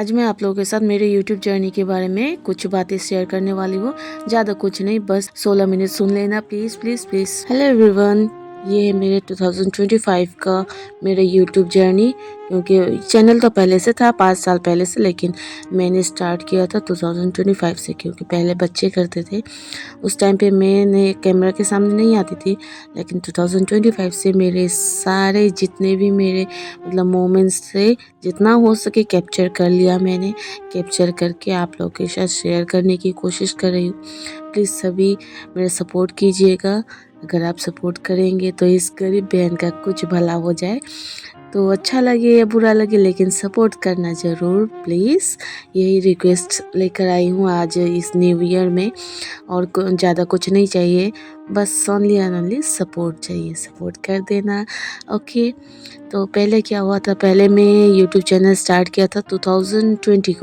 आज मैं आप लोगों के साथ मेरे YouTube जर्नी के बारे में कुछ बातें शेयर करने वाली हूँ। ज़्यादा कुछ नहीं, बस 16 मिनट सुन लेना please please please. Hello everyone, ये है मेरे 2025 का मेरा YouTube जर्नी। क्योंकि चैनल तो पहले से था 5 साल पहले से, लेकिन मैंने स्टार्ट किया था 2025 से, क्योंकि पहले बच्चे करते थे। उस टाइम पे मैंने कैमरा के सामने नहीं आती थी, लेकिन 2025 से मेरे सारे जितने भी मेरे मतलब मोमेंट्स थे, जितना हो सके कैप्चर कर लिया मैंने। कैप्चर करके आप लोगों के साथ शेयर करने की कोशिश कर रही हूँ। प्लीज़ सभी मेरा सपोर्ट कीजिएगा। अगर आप सपोर्ट करेंगे तो इस गरीब बहन का कुछ भला हो जाए। तो अच्छा लगे या बुरा लगे, लेकिन सपोर्ट करना ज़रूर प्लीज़। यही रिक्वेस्ट लेकर आई हूँ आज इस न्यू ईयर में। और ज़्यादा कुछ नहीं चाहिए, बस ओनली एंड ओनली सपोर्ट चाहिए। सपोर्ट कर देना, ओके। तो पहले क्या हुआ था, पहले मैं यूट्यूब चैनल स्टार्ट किया था 2020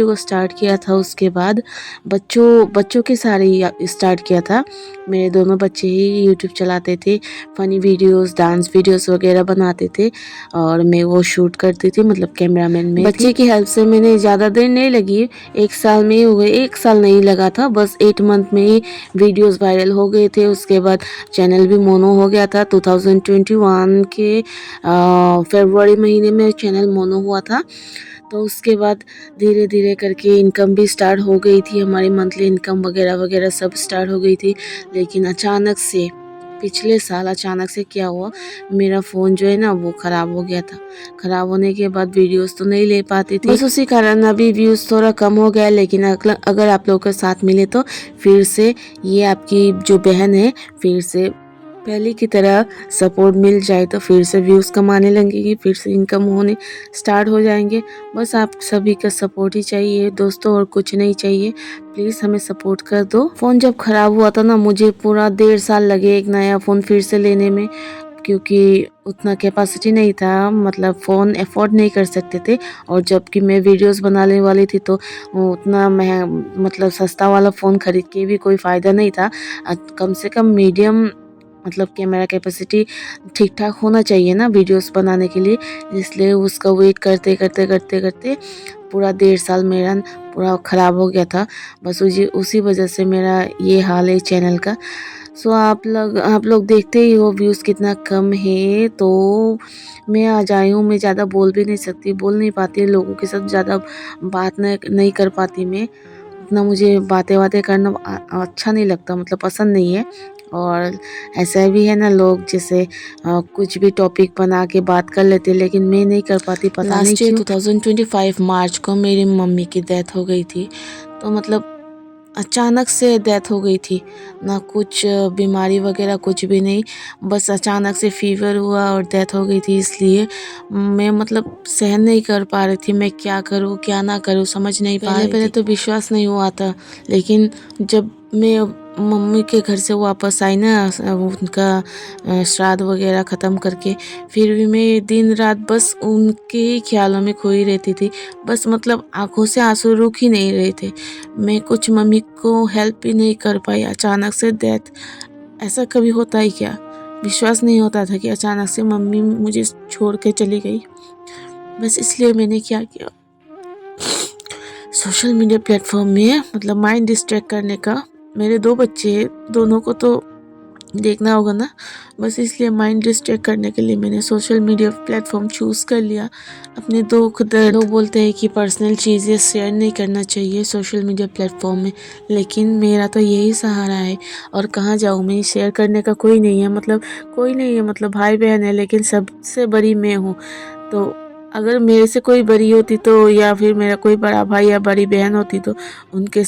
को स्टार्ट किया था। उसके बाद बच्चों के सारे ही स्टार्ट किया था। मेरे दोनों बच्चे ही यूट्यूब चलाते थे, फ़नी वीडियोस, डांस वीडियोस वगैरह बनाते थे, और मैं वो शूट करती थी, मतलब कैमरामैन में बच्चे की हेल्प से। मैंने ज़्यादा देर नहीं लगी, 1 साल में हो गए, 1 साल नहीं लगा था, बस 8 मंथ में ही वीडियोस वायरल हो गए थे। उसके बाद चैनल भी मोनो हो गया था। 2021 के फरवरी महीने में चैनल मोनो हुआ था। तो उसके बाद धीरे धीरे करके इनकम भी स्टार्ट हो गई थी, हमारी मंथली इनकम वगैरह वगैरह सब स्टार्ट हो गई थी। लेकिन अचानक से पिछले साल अचानक से क्या हुआ, मेरा फ़ोन जो है ना वो ख़राब हो गया था। ख़राब होने के बाद वीडियोस तो नहीं ले पाती थी, बस उसी कारण अभी व्यूज़ थोड़ा कम हो गया। लेकिन अगर आप लोगों का साथ मिले तो फिर से ये आपकी जो बहन है, फिर से पहले की तरह सपोर्ट मिल जाए तो फिर से व्यूज़ कमाने लगेंगी, फिर से इनकम होने स्टार्ट हो जाएंगे। बस आप सभी का सपोर्ट ही चाहिए दोस्तों, और कुछ नहीं चाहिए। प्लीज़ हमें सपोर्ट कर दो। फ़ोन जब ख़राब हुआ था ना, मुझे पूरा 1.5 साल लगे एक नया फ़ोन फिर से लेने में, क्योंकि उतना कैपेसिटी नहीं था, मतलब फ़ोन अफोर्ड नहीं कर सकते थे। और जबकि मैं वीडियोस बनाने वाली थी, तो उतना मतलब सस्ता वाला फ़ोन ख़रीद के भी कोई फ़ायदा नहीं था। कम से कम मीडियम मतलब कैमरा कैपेसिटी ठीक ठाक होना चाहिए ना वीडियोस बनाने के लिए। इसलिए उसका वेट करते करते करते करते पूरा 1.5 साल मेरा पूरा ख़राब हो गया था। बस उसी वजह से मेरा ये हाल है चैनल का। सो आप लोग देखते ही हो व्यूज़ कितना कम है। तो मैं आज आई हूँ, मैं ज़्यादा बोल भी नहीं सकती, बोल नहीं पाती लोगों के साथ, ज़्यादा बात नहीं कर पाती मैं। उतना मुझे बातें करना अच्छा नहीं लगता, मतलब पसंद नहीं है। और ऐसा भी है ना, लोग जैसे कुछ भी टॉपिक बना के बात कर लेते, लेकिन मैं नहीं कर पाती, पता नहीं क्यों। 2025 मार्च को मेरी मम्मी की डेथ हो गई थी। तो मतलब अचानक से डेथ हो गई थी, ना कुछ बीमारी वगैरह कुछ भी नहीं, बस अचानक से फीवर हुआ और डेथ हो गई थी। इसलिए मैं मतलब सहन नहीं कर पा रही थी, मैं क्या करूँ क्या ना करूँ समझ नहीं पा रही थी। पहले तो विश्वास नहीं हुआ था, लेकिन जब मैं मम्मी के घर से वापस आई ना, उनका श्राद्ध वगैरह ख़त्म करके, फिर भी मैं दिन रात बस उनके ही ख्यालों में खोई रहती थी। बस मतलब आंखों से आंसू रुक ही नहीं रहे थे। मैं कुछ मम्मी को हेल्प भी नहीं कर पाई, अचानक से डेथ। ऐसा कभी होता ही क्या? विश्वास नहीं होता था कि अचानक से मम्मी मुझे छोड़ के चली गई। बस इसलिए मैंने क्या किया, सोशल मीडिया प्लेटफॉर्म में मतलब माइंड डिस्ट्रैक्ट करने का। मेरे 2 बच्चे हैं, दोनों को तो देखना होगा ना, बस इसलिए माइंड डिस्ट्रैक्ट करने के लिए मैंने सोशल मीडिया प्लेटफॉर्म चूज़ कर लिया। अपने दुख दर्द, लोग बोलते हैं कि पर्सनल चीज़ें शेयर नहीं करना चाहिए सोशल मीडिया प्लेटफॉर्म में, लेकिन मेरा तो यही सहारा है। और कहाँ जाऊँ मैं, शेयर करने का कोई नहीं है, मतलब कोई नहीं है, मतलब भाई बहन है, लेकिन सबसे बड़ी मैं हूँ। तो अगर मेरे से कोई बड़ी होती तो, या फिर मेरा कोई बड़ा भाई या बड़ी बहन होती, तो उनके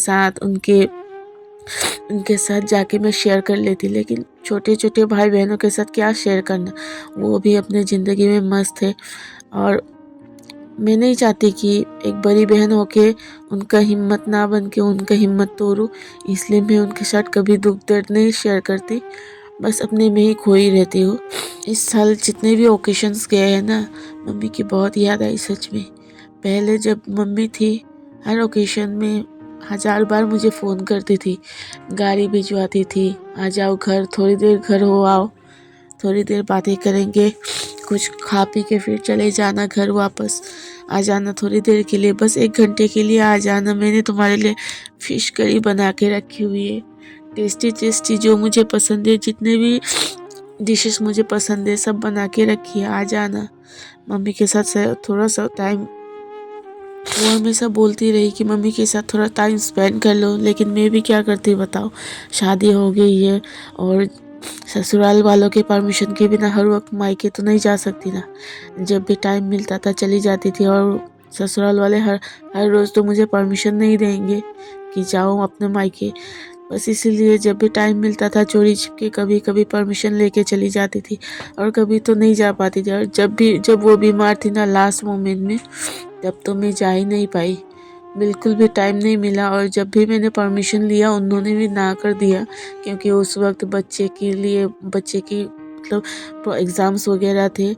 साथ जाके मैं शेयर कर लेती। लेकिन छोटे छोटे भाई बहनों के साथ क्या शेयर करना, वो भी अपने ज़िंदगी में मस्त है। और मैं नहीं चाहती कि एक बड़ी बहन होके उनका हिम्मत ना बन के उनका हिम्मत तोड़ूं। इसलिए मैं उनके साथ कभी दुख दर्द नहीं शेयर करती, बस अपने में ही खोई रहती हूँ। इस साल जितने भी ओकेशंस गए हैं ना, मम्मी की बहुत याद आई सच में। पहले जब मम्मी थी, हर ओकेशन में 1000 बार मुझे फ़ोन करती थी, गाड़ी भिजवाती थी, आ जाओ घर, थोड़ी देर घर हो आओ, थोड़ी देर बातें करेंगे, कुछ खा पी के फिर चले जाना घर वापस। आ जाना थोड़ी देर के लिए, बस 1 घंटे के लिए आ जाना। मैंने तुम्हारे लिए फ़िश करी बना के रखी हुई है, टेस्टी टेस्टी जो मुझे पसंद है, जितने भी डिशेस मुझे पसंद है सब बना के रखी है, आ जाना। मम्मी के साथ थोड़ा सा टाइम, वो हमेशा बोलती रही कि मम्मी के साथ थोड़ा टाइम स्पेंड कर लो, लेकिन मैं भी क्या करती बताओ, शादी हो गई है और ससुराल वालों के परमिशन के बिना हर वक्त मायके तो नहीं जा सकती ना। जब भी टाइम मिलता था चली जाती थी, और ससुराल वाले हर हर रोज़ तो मुझे परमिशन नहीं देंगे कि जाओ अपने मायके। बस इसीलिए जब भी टाइम मिलता था चोरी छिपके कभी कभी परमिशन लेके चली जाती थी, और कभी तो नहीं जा पाती थी। और जब वो बीमार थी ना लास्ट मोमेंट में, तब तो मैं जा ही नहीं पाई, बिल्कुल भी टाइम नहीं मिला। और जब भी मैंने परमिशन लिया उन्होंने भी ना कर दिया, क्योंकि उस वक्त बच्चे की मतलब एग्ज़ाम्स वगैरह थे।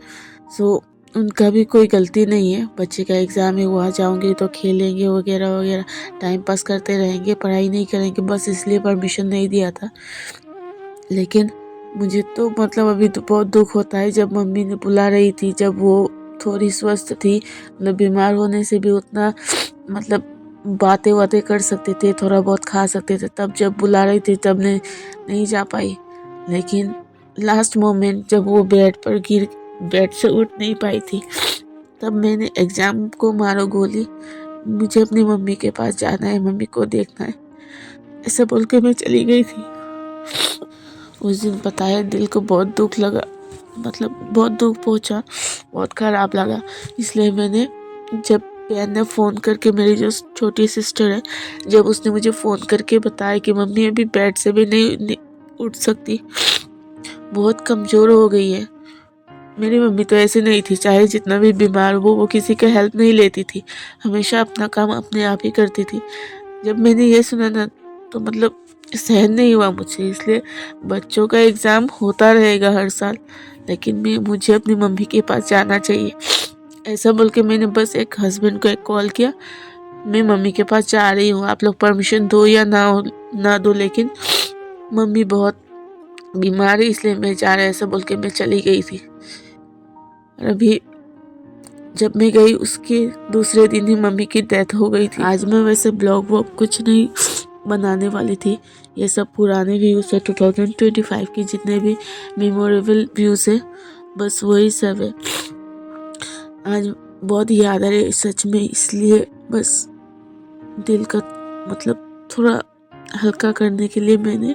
सो उनका भी कोई गलती नहीं है, बच्चे का एग्ज़ाम है, वहाँ जाऊँगी तो खेलेंगे वगैरह वगैरह, टाइम पास करते रहेंगे, पढ़ाई नहीं करेंगे, बस इसलिए परमिशन नहीं दिया था। लेकिन मुझे तो मतलब अभी तो बहुत दुख होता है, जब मम्मी ने बुला रही थी, जब वो थोड़ी स्वस्थ थी, मतलब बीमार होने से भी उतना मतलब बातें वातें कर सकते थे, थोड़ा बहुत खा सकते थे, तब जब बुला रही थी तब नहीं जा पाई। लेकिन लास्ट मोमेंट जब वो बेड से उठ नहीं पाई थी, तब मैंने एग्ज़ाम को मारो गोली, मुझे अपनी मम्मी के पास जाना है, मम्मी को देखना है, ऐसा बोल के मैं चली गई थी। उस दिन पता है दिल को बहुत दुख लगा, मतलब बहुत दुख पहुंचा, बहुत ख़राब लगा। इसलिए मैंने, जब बहन ने फ़ोन करके, मेरी जो छोटी सिस्टर है, जब उसने मुझे फ़ोन करके बताया कि मम्मी अभी बेड से भी नहीं उठ सकती, बहुत कमज़ोर हो गई है। मेरी मम्मी तो ऐसे नहीं थी, चाहे जितना भी बीमार हो वो किसी का हेल्प नहीं लेती थी, हमेशा अपना काम अपने आप ही करती थी। जब मैंने ये सुना ना तो मतलब सहन नहीं हुआ मुझसे। इसलिए बच्चों का एग्ज़ाम होता रहेगा हर साल, लेकिन मुझे अपनी मम्मी के पास जाना चाहिए, ऐसा बोल के मैंने बस एक हस्बैंड को एक कॉल किया, मैं मम्मी के पास जा रही हूँ, आप लोग परमिशन दो या ना दो, लेकिन मम्मी बहुत बीमार है इसलिए मैं जा रहा, ऐसा बोल के मैं चली गई थी। और अभी जब मैं गई उसके दूसरे दिन ही मम्मी की डेथ हो गई थी। आज मैं वैसे ब्लॉग वॉग कुछ नहीं बनाने वाली थी, ये सब पुराने व्यूज़ है, 2025 के जितने भी मेमोरेबल व्यूज़ है, बस वही सब है। आज बहुत याद आ रही है सच में, इसलिए बस दिल का मतलब थोड़ा हल्का करने के लिए मैंने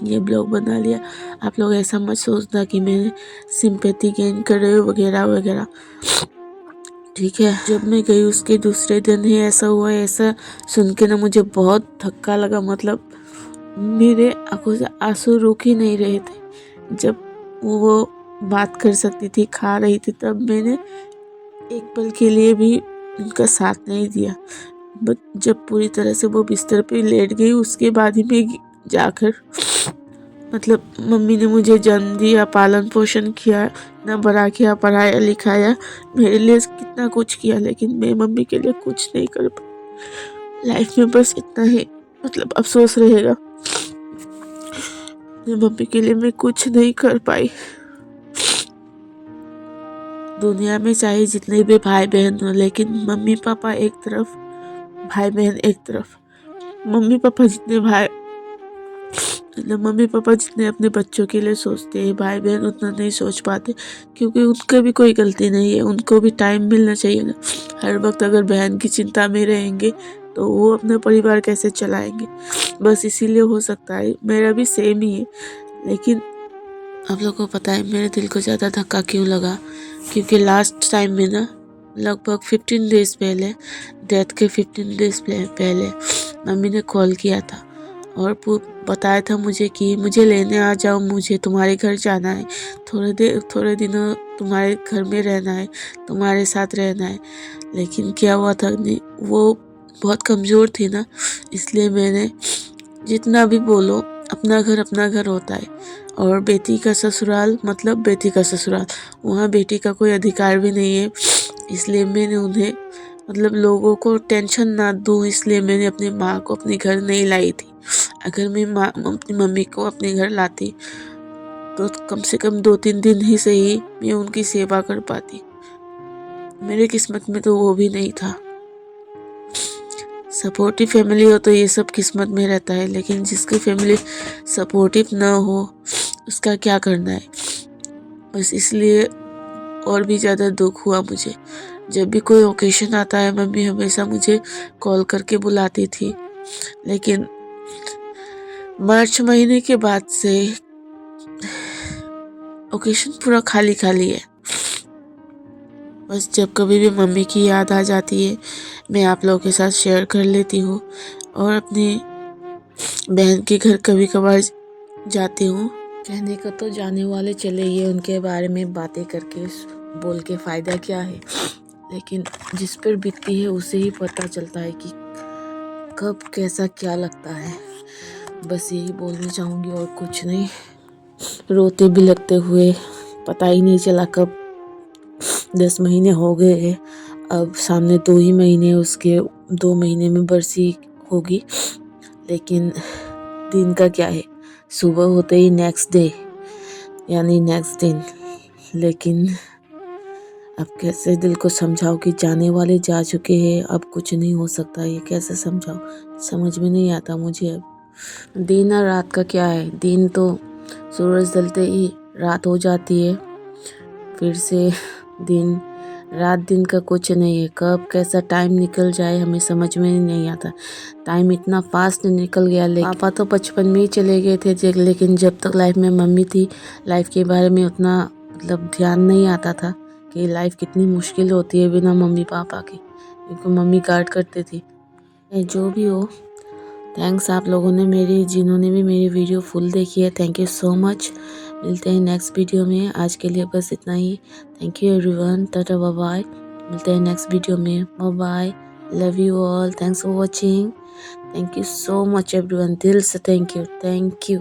ये ब्लॉग बना लिया। आप लोग ऐसा मत सोचना कि मैंने सिंपैथी गेन कर रहे हो वगैरह वगैरह, ठीक है। जब मैं गई उसके दूसरे दिन ही ऐसा हुआ, ऐसा सुन के ना मुझे बहुत धक्का लगा, मतलब मेरे आंखों से आंसू रुक ही नहीं रहे थे। जब वो बात कर सकती थी, खा रही थी, तब मैंने एक पल के लिए भी उनका साथ नहीं दिया। बट जब पूरी तरह से वो बिस्तर पे लेट गई उसके बाद ही मैं जाकर, मतलब मम्मी ने मुझे जन्म दिया, पालन पोषण किया, इतना बड़ा किया, पढ़ाया लिखाया, मेरे लिए कितना कुछ किया, लेकिन मैं मम्मी के लिए कुछ नहीं कर पाई। लाइफ में बस इतना ही मतलब अफसोस रहेगा, मम्मी के लिए मैं कुछ नहीं कर पाई। दुनिया में चाहे जितने भी भाई बहन हो, लेकिन मम्मी पापा एक तरफ, भाई बहन एक तरफ। मम्मी पापा जितने मम्मी पापा जितने अपने बच्चों के लिए सोचते हैं, भाई बहन उतना नहीं सोच पाते, क्योंकि उनका भी कोई गलती नहीं है, उनको भी टाइम मिलना चाहिए ना। हर वक्त अगर बहन की चिंता में रहेंगे तो वो अपना परिवार कैसे चलाएंगे। बस इसीलिए हो सकता है मेरा भी सेम ही है। लेकिन आप लोगों को पता है मेरे दिल को ज़्यादा धक्का क्यों लगा, क्योंकि लास्ट टाइम में ना लगभग 15 डेज़ पहले, डेथ के 15 डेज़ पहले मम्मी ने कॉल किया था और बताया था मुझे कि मुझे लेने आ जाओ, मुझे तुम्हारे घर जाना है, थोड़े दिनों तुम्हारे घर में रहना है, तुम्हारे साथ रहना है। लेकिन क्या हुआ था, वो बहुत कमज़ोर थी ना, इसलिए मैंने, जितना भी बोलो अपना घर होता है, और बेटी का ससुराल मतलब बेटी का ससुराल, वहाँ बेटी का कोई अधिकार भी नहीं है। इसलिए मैंने उन्हें मतलब लोगों को टेंशन ना दूँ, इसलिए मैंने अपनी माँ को अपने घर नहीं लाई थी। अगर मैं अपनी मम्मी को अपने घर लाती तो कम से कम 2-3 दिन ही सही मैं उनकी सेवा कर पाती। मेरे किस्मत में तो वो भी नहीं था। सपोर्टिव फैमिली हो तो ये सब किस्मत में रहता है, लेकिन जिसकी फैमिली सपोर्टिव ना हो उसका क्या करना है। बस इसलिए और भी ज़्यादा दुख हुआ मुझे। जब भी कोई ओकेशन आता है मम्मी हमेशा मुझे कॉल करके बुलाती थी, लेकिन मार्च महीने के बाद से ओकेशन पूरा खाली खाली है। बस जब कभी भी मम्मी की याद आ जाती है मैं आप लोगों के साथ शेयर कर लेती हूँ, और अपने बहन के घर कभी कभार जाती हूँ। कहने का तो जाने वाले चले गए, उनके बारे में बातें करके बोल के फ़ायदा क्या है, लेकिन जिस पर बीतती है उसे ही पता चलता है कि कब कैसा क्या लगता है। बस यही बोलना चाहूँगी और कुछ नहीं। रोते भी लगते हुए पता ही नहीं चला कब 10 महीने हो गए हैं। अब सामने 2 ही महीने, उसके 2 महीने में बरसी होगी, लेकिन दिन का क्या है, सुबह होते ही नेक्स्ट डे यानी नेक्स्ट दिन। लेकिन अब कैसे दिल को समझाओ कि जाने वाले जा चुके हैं, अब कुछ नहीं हो सकता। ये कैसे समझाओ, समझ में नहीं आता मुझे। अब दिन और रात का क्या है, दिन तो सूरज ढलते ही रात हो जाती है, फिर से दिन। रात दिन का कुछ नहीं है, कब कैसा टाइम निकल जाए हमें समझ में नहीं आता। टाइम इतना फास्ट निकल गया। पापा तो बचपन में ही चले गए थे, लेकिन जब तक लाइफ में मम्मी थी लाइफ के बारे में उतना ध्यान नहीं आता था कि लाइफ कितनी मुश्किल होती है बिना मम्मी पापा के, क्योंकि मम्मी गार्ड करते थे। जो भी हो, थैंक्स आप लोगों ने जिन्होंने भी मेरी वीडियो फुल देखी है, थैंक यू सो मच। मिलते हैं नेक्स्ट वीडियो में, आज के लिए बस इतना ही। Thank you everyone, tata bye bye. मिलते हैं नेक्स्ट वीडियो में, bye bye. Love you all, thanks for watching. Thank you so much everyone, दिल से थैंक यू।